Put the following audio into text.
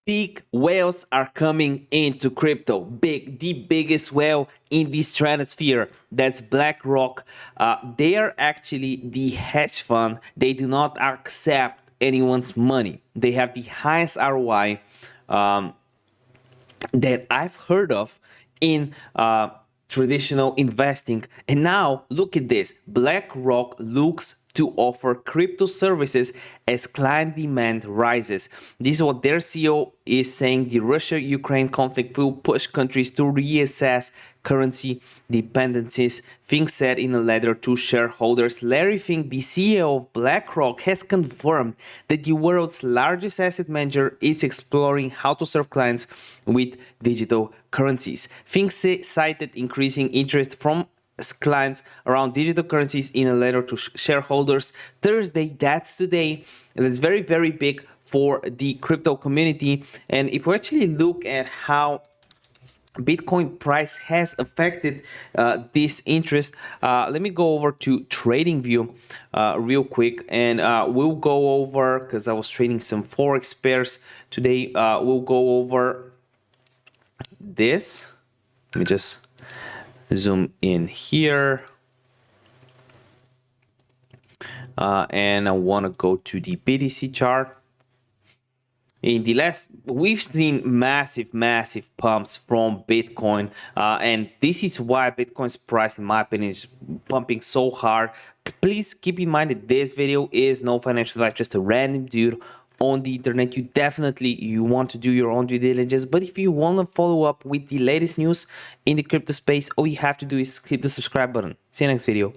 big whales are coming into crypto. The biggest whale in this stratosphere. That's BlackRock. They are actually the hedge fund. They do not accept anyone's money. They have the highest ROI that I've heard of in traditional investing. And now look at this. BlackRock looks to offer crypto services as client demand rises. This is what their CEO is saying. The Russia-Ukraine conflict will push countries to reassess currency dependencies. Fink said in a letter to shareholders. Larry Fink, the CEO of BlackRock, has confirmed that the world's largest asset manager is exploring how to serve clients with digital currencies. Fink cited increasing interest from clients around digital currencies in a letter to shareholders Thursday. That's today, and it's very, very big for the crypto community. And if we actually look at how Bitcoin price has affected this interest, let me go over to TradingView real quick, and we'll go over, because I was trading some forex pairs today, we'll go over this. Let me just zoom in here, and I want to go to the BTC chart. In the last, we've seen massive pumps from Bitcoin, and this is why Bitcoin's price, in my opinion, is pumping so hard. Please keep in mind that this video is no financial advice, just a random dude on the internet. You want to do your own due diligence, but if you want to follow up with the latest news in the crypto space, all you have to do is hit the subscribe button. See you next video.